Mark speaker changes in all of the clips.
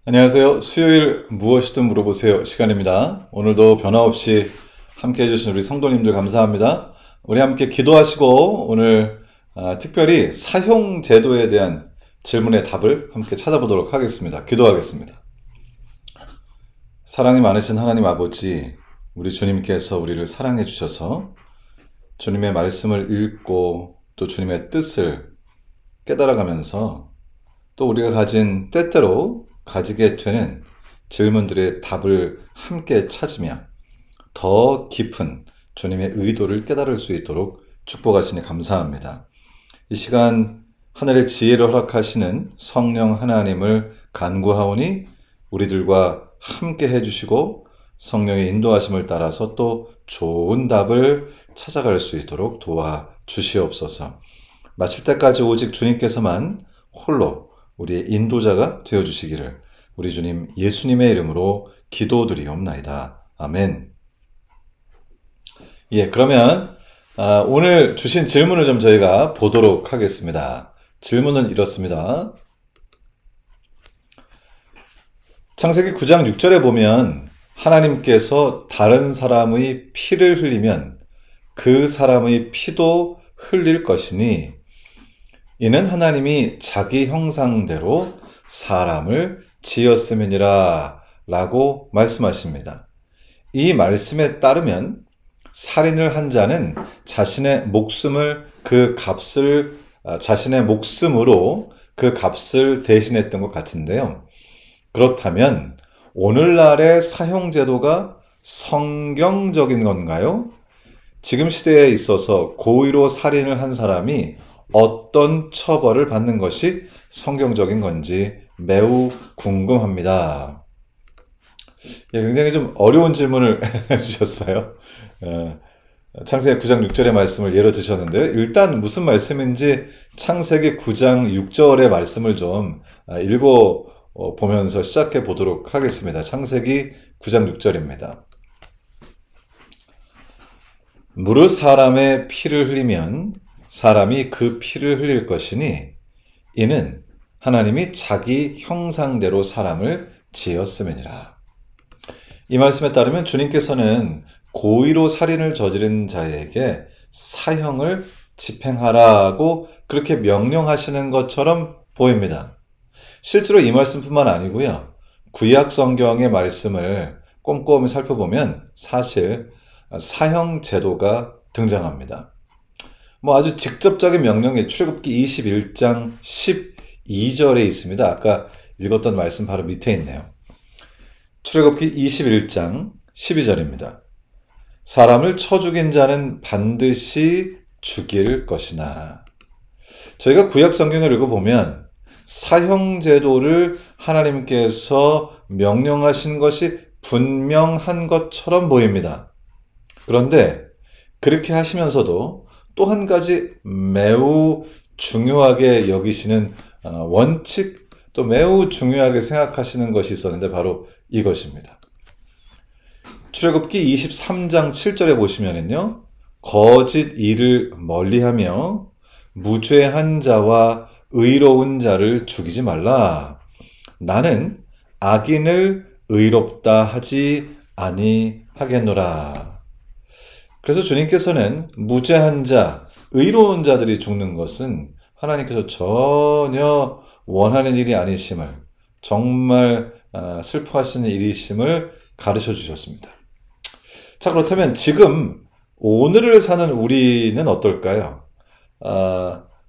Speaker 1: 안녕하세요. 수요일 무엇이든 물어보세요 시간입니다. 오늘도 변함없이 함께 해주신 우리 성도님들 감사합니다. 우리 함께 기도하시고 오늘 특별히 사형제도에 대한 질문의 답을 함께 찾아보도록 하겠습니다. 기도하겠습니다. 사랑이 많으신 하나님 아버지, 우리 주님께서 우리를 사랑해 주셔서 주님의 말씀을 읽고 또 주님의 뜻을 깨달아가면서 또 우리가 가진 때때로 가지게 되는 질문들의 답을 함께 찾으며 더 깊은 주님의 의도를 깨달을 수 있도록 축복하시니 감사합니다. 이 시간 하늘의 지혜를 허락하시는 성령 하나님을 간구하오니 우리들과 함께 해주시고 성령의 인도하심을 따라서 또 좋은 답을 찾아갈 수 있도록 도와주시옵소서. 마칠 때까지 오직 주님께서만 홀로 우리의 인도자가 되어주시기를 우리 주님 예수님의 이름으로 기도드리옵나이다. 아멘. 그러면 오늘 주신 질문을 좀 저희가 보도록 하겠습니다. 질문은 이렇습니다. 창세기 9장 6절에 보면 하나님께서 다른 사람의 피를 흘리면 그 사람의 피도 흘릴 것이니 이는 하나님이 자기 형상대로 사람을 지었음이니라 라고 말씀하십니다. 이 말씀에 따르면 살인을 한 자는 자신의 목숨으로 그 값을 대신했던 것 같은데요. 그렇다면 오늘날의 사형제도가 성경적인 건가요? 지금 시대에 있어서 고의로 살인을 한 사람이 어떤 처벌을 받는 것이 성경적인 건지 매우 궁금합니다. 굉장히 좀 어려운 질문을 해주셨어요. 창세기 9장 6절의 말씀을 예로 드셨는데요. 일단 무슨 말씀인지 창세기 9장 6절의 말씀을 좀 읽어보면서 시작해 보도록 하겠습니다. 창세기 9장 6절입니다. 무릇 사람의 피를 흘리면 사람이 그 피를 흘릴 것이니 이는 하나님이 자기 형상대로 사람을 지었음이니라. 이 말씀에 따르면 주님께서는 고의로 살인을 저지른 자에게 사형을 집행하라고 그렇게 명령하시는 것처럼 보입니다. 실제로 이 말씀뿐만 아니고요. 구약 성경의 말씀을 꼼꼼히 살펴보면 사실 사형 제도가 등장합니다. 아주 직접적인 명령이 출애굽기 21장 12절에 있습니다. 아까 읽었던 말씀 바로 밑에 있네요. 출애굽기 21장 12절입니다. 사람을 쳐 죽인 자는 반드시 죽일 것이나. 저희가 구약 성경을 읽어보면 사형제도를 하나님께서 명령하신 것이 분명한 것처럼 보입니다. 그런데 그렇게 하시면서도 또 한 가지 매우 중요하게 여기시는 원칙, 또 매우 중요하게 생각하시는 것이 있었는데 바로 이것입니다. 출애굽기 23장 7절에 보시면은요, 거짓 일을 멀리하며 무죄한 자와 의로운 자를 죽이지 말라. 나는 악인을 의롭다 하지 아니하겠노라. 그래서 주님께서는 무죄한 자, 의로운 자들이 죽는 것은 하나님께서 전혀 원하는 일이 아니심을, 정말 슬퍼하시는 일이심을 가르쳐 주셨습니다. 자, 그렇다면 지금 오늘을 사는 우리는 어떨까요?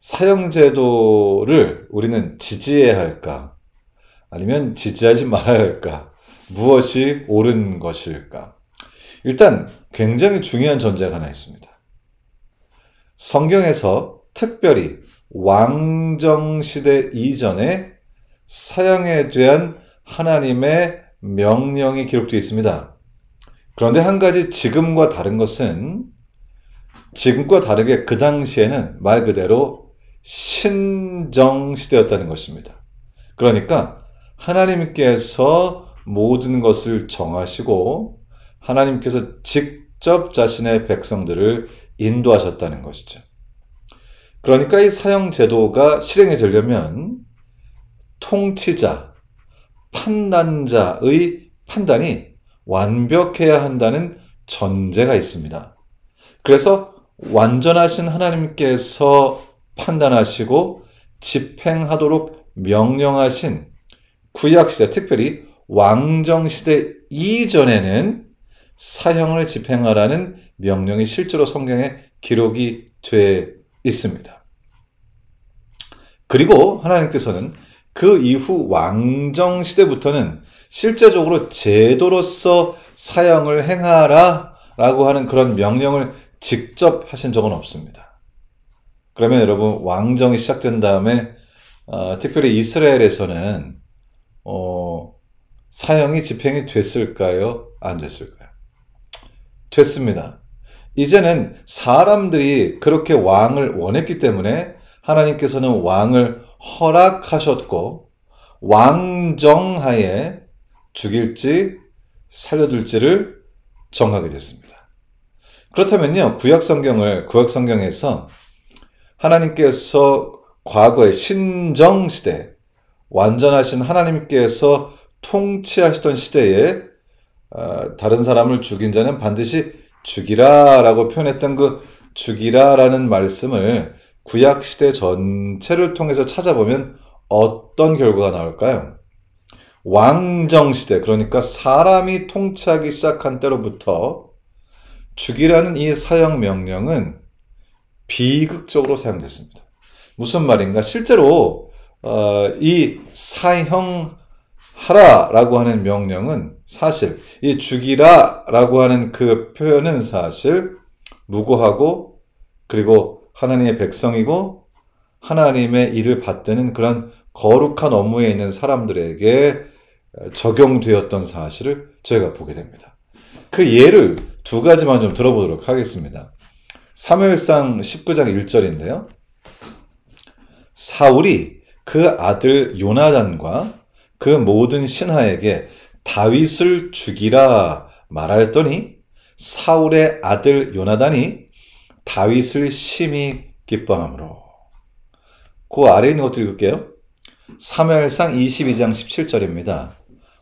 Speaker 1: 사형제도를 우리는 지지해야 할까? 아니면 지지하지 말아야 할까? 무엇이 옳은 것일까? 일단 굉장히 중요한 전제가 하나 있습니다. 성경에서 특별히 왕정시대 이전에 사형에 대한 하나님의 명령이 기록되어 있습니다. 그런데 한 가지 지금과 다른 것은 지금과 다르게 그 당시에는 말 그대로 신정시대였다는 것입니다. 그러니까 하나님께서 모든 것을 정하시고 하나님께서 직접 자신의 백성들을 인도하셨다는 것이죠. 그러니까 이 사형 제도가 실행이 되려면 통치자, 판단자의 판단이 완벽해야 한다는 전제가 있습니다. 그래서 완전하신 하나님께서 판단하시고 집행하도록 명령하신 구약시대, 특별히 왕정시대 이전에는 사형을 집행하라는 명령이 실제로 성경에 기록이 돼 있습니다. 그리고 하나님께서는 그 이후 왕정시대부터는 실제적으로 제도로서 사형을 행하라 라고 하는 그런 명령을 직접 하신 적은 없습니다. 그러면 여러분, 왕정이 시작된 다음에 특별히 이스라엘에서는 사형이 집행이 됐을까요? 안 됐을까요? 됐습니다. 이제는 사람들이 그렇게 왕을 원했기 때문에 하나님께서는 왕을 허락하셨고 왕정하에 죽일지 살려둘지를 정하게 됐습니다. 그렇다면요, 구약성경에서 하나님께서 과거의 신정시대, 완전하신 하나님께서 통치하시던 시대에 다른 사람을 죽인 자는 반드시 죽이라 라고 표현했던 그 죽이라 라는 말씀을 구약시대 전체를 통해서 찾아보면 어떤 결과가 나올까요? 왕정시대, 그러니까 사람이 통치하기 시작한 때로부터 죽이라는 이 사형 명령은 비극적으로 사용됐습니다. 무슨 말인가? 실제로 이 사형하라라고 하는 명령은 사실 이 죽이라라고 하는 그 표현은 사실 무고하고 그리고 하나님의 백성이고 하나님의 일을 받드는 그런 거룩한 업무에 있는 사람들에게 적용되었던 사실을 저희가 보게 됩니다. 그 예를 두 가지만 좀 들어보도록 하겠습니다. 사무엘상 19장 1절인데요. 사울이 그 아들 요나단과 그 모든 신하에게 다윗을 죽이라 말하였더니 사울의 아들 요나단이 다윗을 심히 기뻐함으로. 그 아래에 있는 것도 읽을게요. 사무엘상 22장 17절입니다.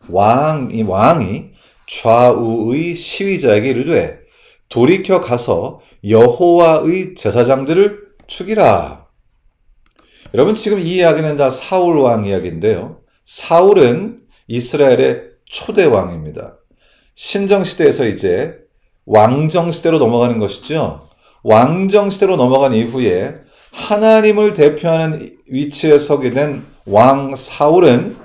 Speaker 1: 왕이 좌우의 시위자에게 이르되 돌이켜 가서 여호와의 제사장들을 죽이라. 여러분, 지금 이 이야기는 다 사울 왕 이야기인데요. 사울은 이스라엘의 초대 왕입니다. 신정시대에서 이제 왕정시대로 넘어가는 것이죠. 왕정시대로 넘어간 이후에 하나님을 대표하는 위치에 서게 된 왕 사울은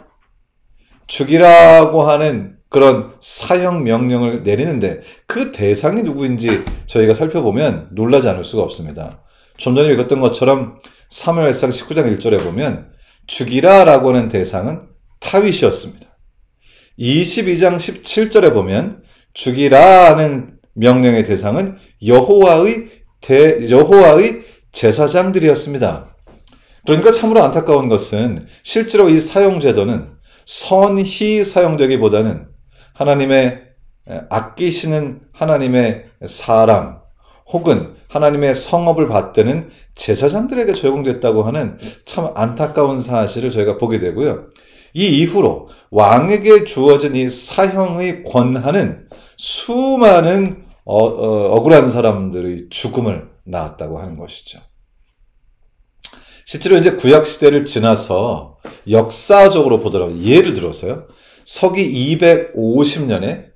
Speaker 1: 죽이라고 하는 그런 사형 명령을 내리는데 그 대상이 누구인지 저희가 살펴보면 놀라지 않을 수가 없습니다. 좀 전에 읽었던 것처럼 사무엘상 19장 1절에 보면 죽이라라고 하는 대상은 다윗이었습니다. 22장 17절에 보면 죽이라는 명령의 대상은 여호와의 제사장들이었습니다. 그러니까 참으로 안타까운 것은 실제로 이 사형제도는 선히 사용되기보다는 하나님의 아끼시는 하나님의 사람 혹은 하나님의 성업을 받드는 제사장들에게 적용됐다고 하는 참 안타까운 사실을 저희가 보게 되고요. 이 이후로 왕에게 주어진 이 사형의 권한은 수많은 억울한 사람들의 죽음을 낳았다고 하는 것이죠. 실제로 이제 구약시대를 지나서 역사적으로 보더라도 예를 들어서요. 서기 250년에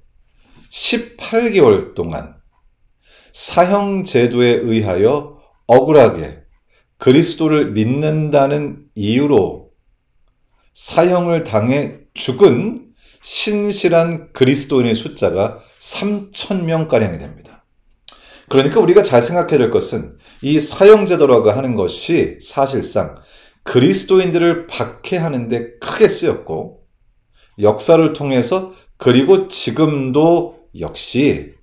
Speaker 1: 18개월 동안 사형제도에 의하여 억울하게 그리스도를 믿는다는 이유로 사형을 당해 죽은 신실한 그리스도인의 숫자가 3,000명가량이 됩니다. 그러니까 우리가 잘 생각해야 될 것은 이 사형제도라고 하는 것이 사실상 그리스도인들을 박해하는 데 크게 쓰였고 역사를 통해서 그리고 지금도 역시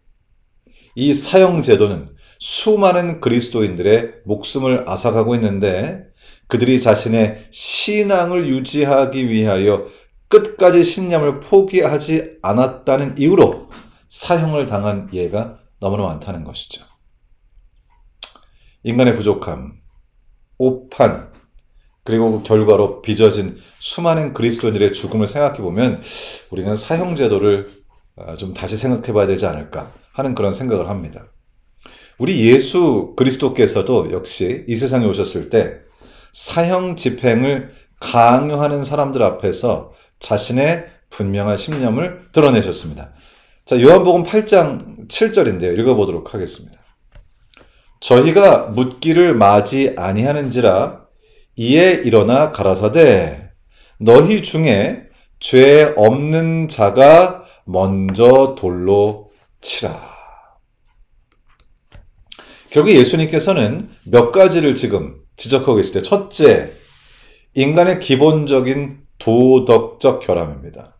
Speaker 1: 이 사형제도는 수많은 그리스도인들의 목숨을 앗아가고 있는데 그들이 자신의 신앙을 유지하기 위하여 끝까지 신념을 포기하지 않았다는 이유로 사형을 당한 예가 너무나 많다는 것이죠. 인간의 부족함, 오판, 그리고 그 결과로 빚어진 수많은 그리스도인들의 죽음을 생각해보면 우리는 사형제도를 좀 다시 생각해봐야 되지 않을까 하는 그런 생각을 합니다. 우리 예수 그리스도께서도 역시 이 세상에 오셨을 때 사형 집행을 강요하는 사람들 앞에서 자신의 분명한 신념을 드러내셨습니다. 자, 요한복음 8장 7절인데요. 읽어보도록 하겠습니다. 저희가 묻기를 마지 아니하는지라 이에 일어나 가라사대 너희 중에 죄 없는 자가 먼저 돌로 치라. 결국 예수님께서는 몇 가지를 지금 지적하고 계실 때 첫째, 인간의 기본적인 도덕적 결함입니다.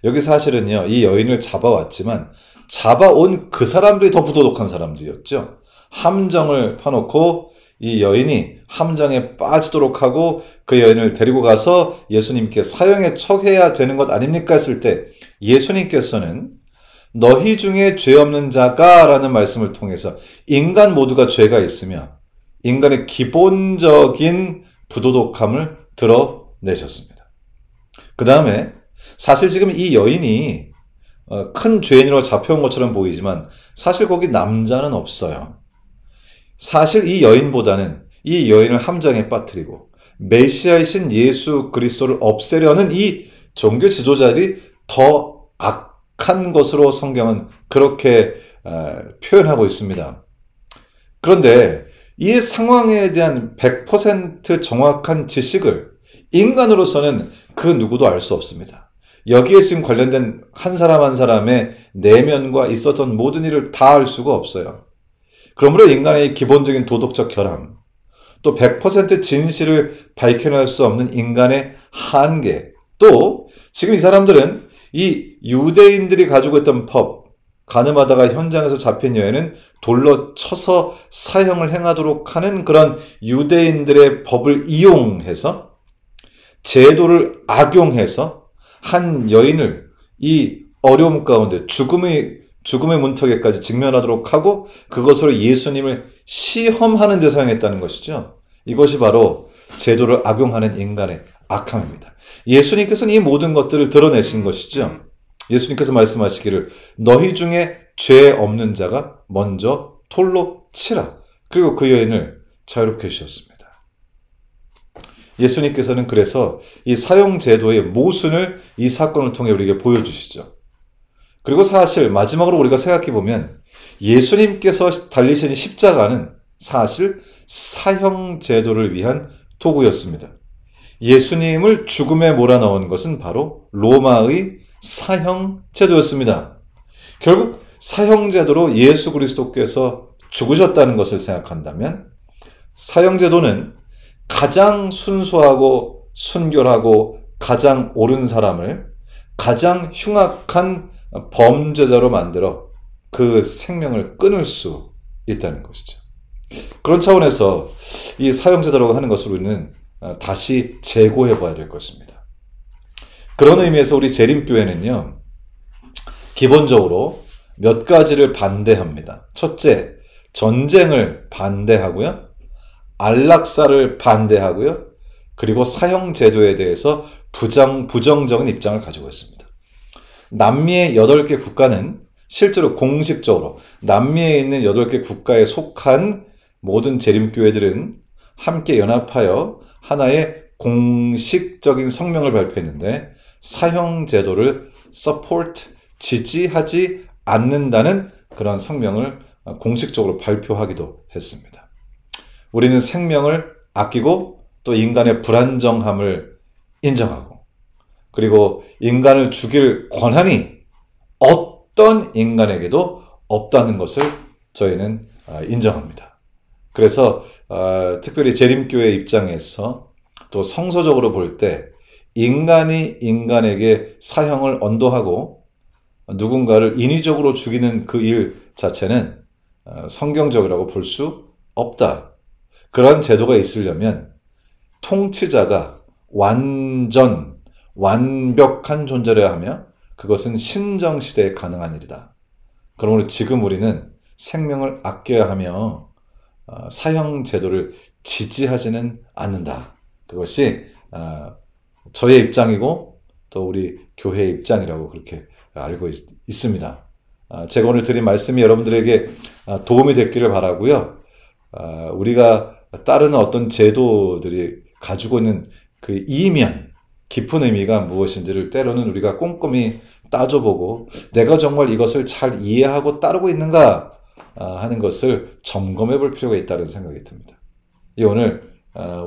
Speaker 1: 여기 사실은요, 이 여인을 잡아왔지만 잡아온 그 사람들이 더 부도덕한 사람들이었죠. 함정을 파놓고 이 여인이 함정에 빠지도록 하고 그 여인을 데리고 가서 예수님께 사형에 처해야 되는 것 아닙니까? 했을 때 예수님께서는 너희 중에 죄 없는 자가 라는 말씀을 통해서 인간 모두가 죄가 있으며 인간의 기본적인 부도덕함을 드러내셨습니다. 그 다음에 사실 지금 이 여인이 큰 죄인으로 잡혀온 것처럼 보이지만 사실 거기 남자는 없어요. 사실 이 여인보다는 이 여인을 함정에 빠뜨리고 메시아이신 예수 그리스도를 없애려는 이 종교 지도자들이 더 악한 것으로 성경은 그렇게 표현하고 있습니다. 그런데 이 상황에 대한 100% 정확한 지식을 인간으로서는 그 누구도 알 수 없습니다. 여기에 지금 관련된 한 사람 한 사람의 내면과 있었던 모든 일을 다 알 수가 없어요. 그러므로 인간의 기본적인 도덕적 결함, 또 100% 진실을 밝혀낼 수 없는 인간의 한계, 또 지금 이 사람들은 이 유대인들이 가지고 있던 법, 가늠하다가 현장에서 잡힌 여인은 돌로 쳐서 사형을 행하도록 하는 그런 유대인들의 법을 이용해서 제도를 악용해서 한 여인을 이 어려움 가운데 죽음의 문턱에까지 직면하도록 하고 그것으로 예수님을 시험하는 데 사용했다는 것이죠. 이것이 바로 제도를 악용하는 인간의 악함입니다. 예수님께서는 이 모든 것들을 드러내신 것이죠. 예수님께서 말씀하시기를 너희 중에 죄 없는 자가 먼저 돌로 치라. 그리고 그 여인을 자유롭게 해주셨습니다. 예수님께서는 그래서 이 사형제도의 모순을 이 사건을 통해 우리에게 보여주시죠. 그리고 사실 마지막으로 우리가 생각해보면 예수님께서 달리신 십자가는 사실 사형제도를 위한 도구였습니다. 예수님을 죽음에 몰아넣은 것은 바로 로마의 사형제도였습니다. 결국 사형제도로 예수 그리스도께서 죽으셨다는 것을 생각한다면 사형제도는 가장 순수하고 순결하고 가장 옳은 사람을 가장 흉악한 범죄자로 만들어 그 생명을 끊을 수 있다는 것이죠. 그런 차원에서 이 사형제도라고 하는 것을 우리는 다시 재고해 봐야 될 것입니다. 그런 의미에서 우리 재림교회는요, 기본적으로 몇 가지를 반대합니다. 첫째, 전쟁을 반대하고요. 안락사를 반대하고요. 그리고 사형제도에 대해서 부정적인 입장을 가지고 있습니다. 남미의 8개 국가는 실제로 공식적으로 남미에 있는 8개 국가에 속한 모든 재림교회들은 함께 연합하여 하나의 공식적인 성명을 발표했는데 사형제도를 지지하지 않는다는 그런 성명을 공식적으로 발표하기도 했습니다. 우리는 생명을 아끼고 또 인간의 불안정함을 인정하고 그리고 인간을 죽일 권한이 어떤 인간에게도 없다는 것을 저희는 인정합니다. 그래서 특별히 재림교회 입장에서 또 성서적으로 볼 때 인간이 인간에게 사형을 언도하고 누군가를 인위적으로 죽이는 그 일 자체는 성경적이라고 볼 수 없다. 그런 제도가 있으려면 통치자가 완벽한 존재여야 하며 그것은 신정시대에 가능한 일이다. 그러므로 지금 우리는 생명을 아껴야 하며 사형 제도를 지지하지는 않는다. 그것이 저의 입장이고 또 우리 교회의 입장이라고 그렇게 알고 있습니다. 제가 오늘 드린 말씀이 여러분들에게 도움이 됐기를 바라고요. 우리가 따르는 어떤 제도들이 가지고 있는 그 이면, 깊은 의미가 무엇인지를 때로는 우리가 꼼꼼히 따져보고 내가 정말 이것을 잘 이해하고 따르고 있는가 하는 것을 점검해 볼 필요가 있다는 생각이 듭니다. 오늘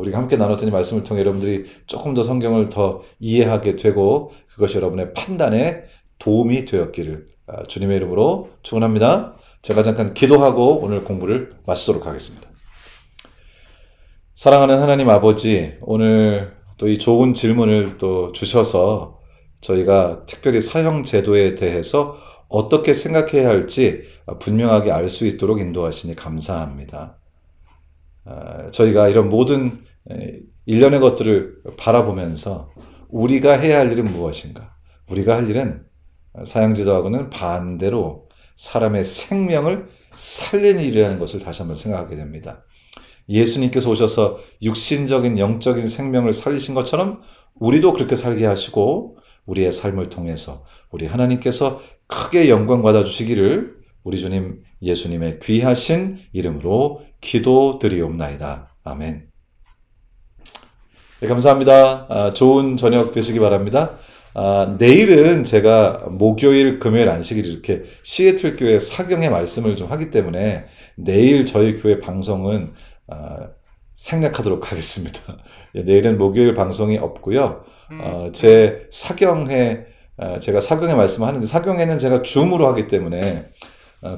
Speaker 1: 우리가 함께 나눴던 이 말씀을 통해 여러분들이 조금 더 성경을 더 이해하게 되고 그것이 여러분의 판단에 도움이 되었기를 주님의 이름으로 축원합니다. 제가 잠깐 기도하고 오늘 공부를 마치도록 하겠습니다. 사랑하는 하나님 아버지, 오늘 또 이 좋은 질문을 또 주셔서 저희가 특별히 사형 제도에 대해서 어떻게 생각해야 할지 분명하게 알 수 있도록 인도하시니 감사합니다. 저희가 이런 모든 일련의 것들을 바라보면서 우리가 해야 할 일은 무엇인가? 우리가 할 일은 사형제도하고는 반대로 사람의 생명을 살리는 일이라는 것을 다시 한번 생각하게 됩니다. 예수님께서 오셔서 육신적인 영적인 생명을 살리신 것처럼 우리도 그렇게 살게 하시고 우리의 삶을 통해서 우리 하나님께서 크게 영광 받아주시기를 우리 주님 예수님의 귀하신 이름으로 기도드리옵나이다. 아멘. 네, 감사합니다. 좋은 저녁 되시기 바랍니다. 내일은 제가 목요일, 금요일, 안식일 이렇게 시애틀 교회 사경의 말씀을 좀 하기 때문에 내일 저희 교회 방송은 생략하도록 하겠습니다. 내일은 목요일 방송이 없고요. 제 사경회, 제가 사경회 말씀을 하는데 사경회는 제가 줌으로 하기 때문에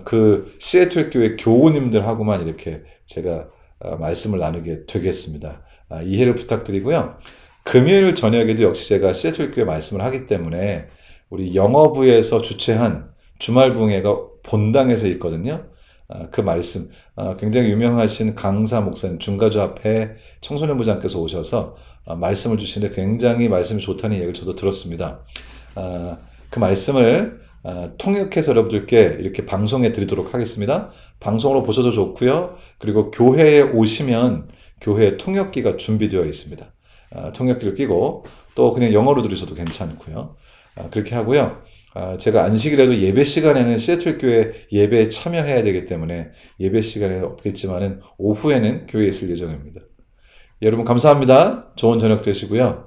Speaker 1: 그 시애틀 교회 교우님들하고만 이렇게 제가 말씀을 나누게 되겠습니다. 이해를 부탁드리고요. 금요일 저녁에도 역시 제가 시애틀 교회 말씀을 하기 때문에 우리 영어부에서 주최한 주말 부흥회가 본당에서 있거든요. 그 말씀, 굉장히 유명하신 강사 목사님, 중가주 앞에 청소년부장께서 오셔서 말씀을 주시는데 굉장히 말씀이 좋다는 얘기를 저도 들었습니다. 그 말씀을 통역해서 여러분들께 이렇게 방송해 드리도록 하겠습니다. 방송으로 보셔도 좋고요. 그리고 교회에 오시면 교회 통역기가 준비되어 있습니다. 통역기를 끼고 또 그냥 영어로 들으셔도 괜찮고요. 그렇게 하고요. 제가 안식일에도 예배 시간에는 시애틀 교회 예배에 참여해야 되기 때문에 예배 시간에는 없겠지만은 오후에는 교회에 있을 예정입니다. 여러분 감사합니다. 좋은 저녁 되시고요.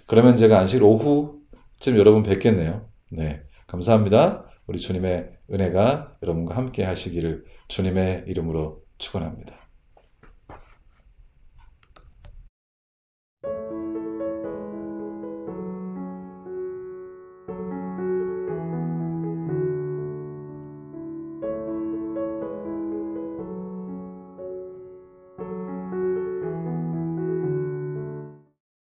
Speaker 1: 그러면 제가 안식일 오후쯤 여러분 뵙겠네요. 네, 감사합니다. 우리 주님의 은혜가 여러분과 함께 하시기를 주님의 이름으로 축원합니다.